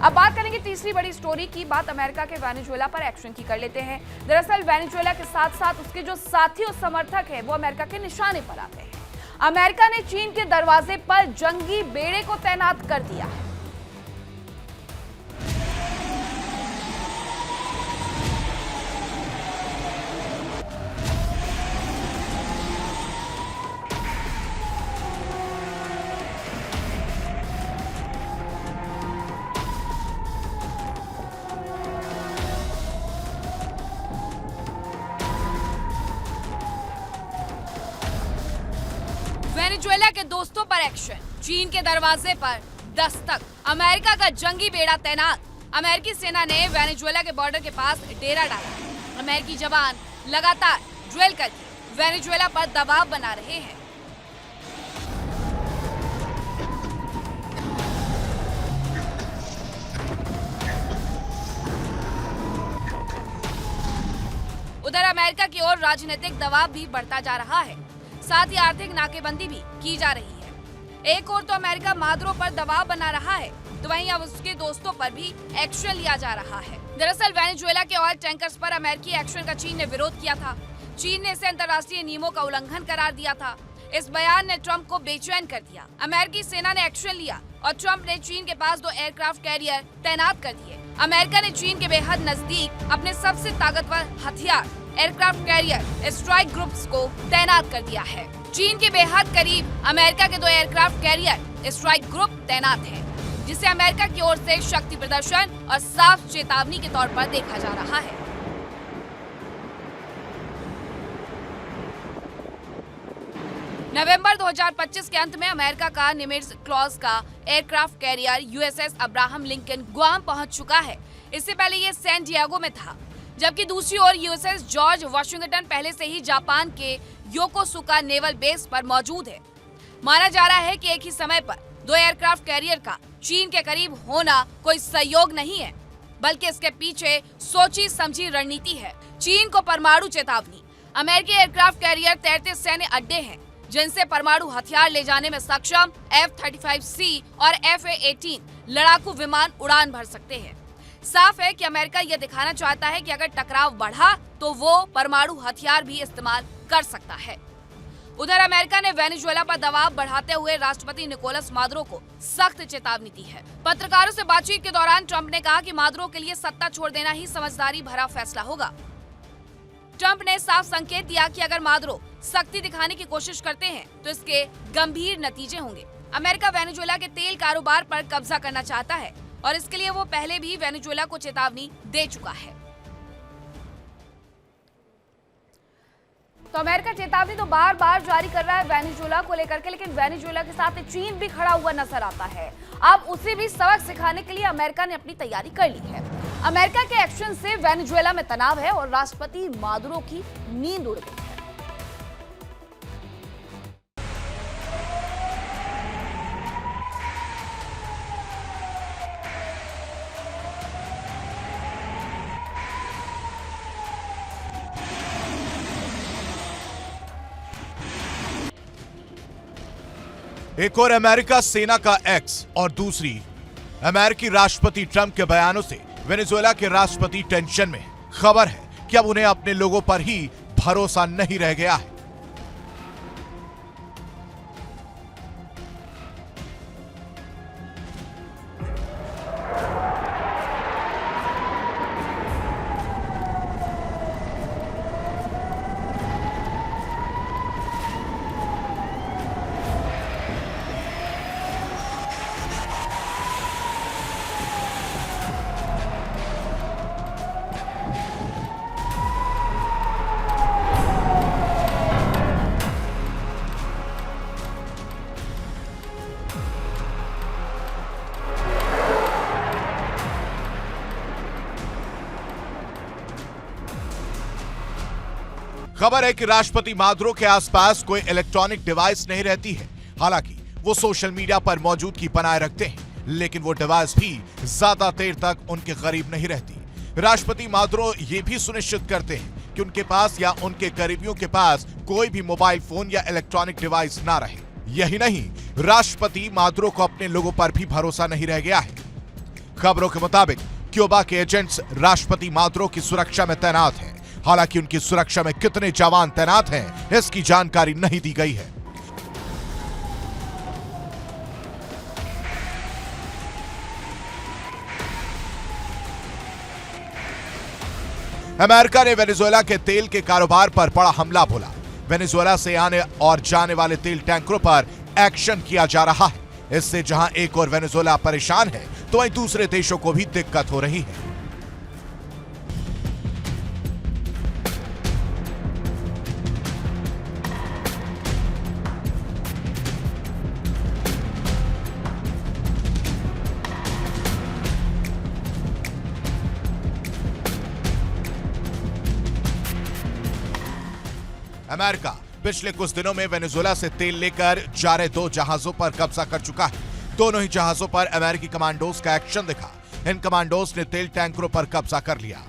अब बात करेंगे तीसरी बड़ी स्टोरी की। बात अमेरिका के वेनेजुएला पर एक्शन की कर लेते हैं। दरअसल वेनेजुएला के साथ साथ उसके जो साथी और समर्थक हैं वो अमेरिका के निशाने पर आते हैं। अमेरिका ने चीन के दरवाजे पर जंगी बेड़े को तैनात कर दिया है। वेनेजुएला के दोस्तों पर एक्शन, चीन के दरवाजे पर दस्तक, अमेरिका का जंगी बेड़ा तैनात। अमेरिकी सेना ने वेनेजुएला के बॉर्डर के पास डेरा डाला। अमेरिकी जवान लगातार ड्रिल करके वेनेजुएला पर दबाव बना रहे हैं। उधर अमेरिका की ओर राजनीतिक दबाव भी बढ़ता जा रहा है, साथ ही आर्थिक नाकेबंदी भी की जा रही है। एक ओर तो अमेरिका मादुरो पर दबाव बना रहा है, तो वहीं अब उसके दोस्तों पर भी एक्शन लिया जा रहा है। दरअसल वेनेजुएला के ऑयल टैंकर्स पर अमेरिकी एक्शन का चीन ने विरोध किया था। चीन ने इसे अंतर्राष्ट्रीय नियमों का उल्लंघन करार दिया था। इस बयान ने ट्रंप को बेचैन कर दिया। अमेरिकी सेना ने एक्शन लिया और ट्रंप ने चीन के पास 2 एयरक्राफ्ट कैरियर तैनात कर दिए। अमेरिका ने चीन के बेहद नजदीक अपने सबसे ताकतवर हथियार एयरक्राफ्ट कैरियर स्ट्राइक ग्रुप्स को तैनात कर दिया है। चीन के बेहद करीब अमेरिका के 2 एयरक्राफ्ट कैरियर स्ट्राइक ग्रुप तैनात हैं, जिसे अमेरिका की ओर से शक्ति प्रदर्शन और साफ चेतावनी के तौर पर देखा जा रहा है। नवंबर 2025 के अंत में अमेरिका का निमिट्ज क्लॉज का aircraft carrier USS Abraham Lincoln Guam पहुंच चुका है। इससे पहले ये सैन डिएगो में था, जबकि दूसरी ओर यूएसएस जॉर्ज वाशिंगटन पहले से ही जापान के योकोसुका नेवल बेस पर मौजूद है। माना जा रहा है कि एक ही समय पर 2 एयरक्राफ्ट कैरियर का चीन के करीब होना कोई संयोग नहीं है, बल्कि इसके पीछे सोची समझी रणनीति है। चीन को परमाणु चेतावनी। अमेरिकी एयरक्राफ्ट कैरियर तैरते सैन्य अड्डे हैं, जिनसे परमाणु हथियार ले जाने में सक्षम F-35C और FA-18 लड़ाकू विमान उड़ान भर सकते हैं। साफ है कि अमेरिका यह दिखाना चाहता है कि अगर टकराव बढ़ा तो वो परमाणु हथियार भी इस्तेमाल कर सकता है। उधर अमेरिका ने वेनेजुएला पर दबाव बढ़ाते हुए राष्ट्रपति निकोलस मादुरो को सख्त चेतावनी दी है। पत्रकारों से बातचीत के दौरान ट्रंप ने कहा कि मादुरो के लिए सत्ता छोड़ देना ही समझदारी भरा फैसला होगा। ट्रंप ने साफ संकेत दिया कि अगर मादुरो सख्ती दिखाने की कोशिश करते हैं तो इसके गंभीर नतीजे होंगे। अमेरिका वेनेजुएला के तेल कारोबार पर कब्जा करना चाहता है और इसके लिए वो पहले भी वेनेजुएला को चेतावनी दे चुका है। तो अमेरिका चेतावनी तो बार बार जारी कर रहा है वेनेजुएला को लेकर के, लेकिन वेनेजुएला के साथ चीन भी खड़ा हुआ नजर आता है। अब उसे भी सबक सिखाने के लिए अमेरिका ने अपनी तैयारी कर ली है। अमेरिका के एक्शन से वेनेजुएला में तनाव है और राष्ट्रपति मादुरो की नींद उड़ गई है। एक और अमेरिका सेना का एक्स और दूसरी अमेरिकी राष्ट्रपति ट्रंप के बयानों से वेनेजुएला के राष्ट्रपति टेंशन में। खबर है कि अब उन्हें अपने लोगों पर ही भरोसा नहीं रह गया है। खबर है कि राष्ट्रपति मादुरो के आसपास कोई इलेक्ट्रॉनिक डिवाइस नहीं रहती है। हालांकि वो सोशल मीडिया पर मौजूदगी बनाए रखते हैं, लेकिन वो डिवाइस भी ज्यादा देर तक उनके करीब नहीं रहती। राष्ट्रपति मादुरो ये भी सुनिश्चित करते हैं कि उनके पास या उनके करीबियों के पास कोई भी मोबाइल फोन या इलेक्ट्रॉनिक डिवाइस ना रहे। यही नहीं, राष्ट्रपति मादुरो को अपने लोगों पर भी भरोसा नहीं रह गया है। खबरों के मुताबिक क्यूबा के एजेंट्स राष्ट्रपति मादुरो की सुरक्षा में तैनात हैं। हालांकि उनकी सुरक्षा में कितने जवान तैनात हैं, इसकी जानकारी नहीं दी गई है। अमेरिका ने वेनेजुएला के तेल के कारोबार पर बड़ा हमला बोला। वेनेजुएला से आने और जाने वाले तेल टैंकरों पर एक्शन किया जा रहा है। इससे जहां एक और वेनेजुएला परेशान है, तो वहीं दूसरे देशों को भी दिक्कत हो रही है। अमेरिका पिछले कुछ दिनों में वेनेजुएला से तेल लेकर जा रहे 2 जहाजों पर कब्जा कर चुका है। दोनों ही जहाजों पर अमेरिकी कमांडोज का एक्शन दिखा। इन कमांडोज ने तेल टैंकरों पर कब्जा कर लिया।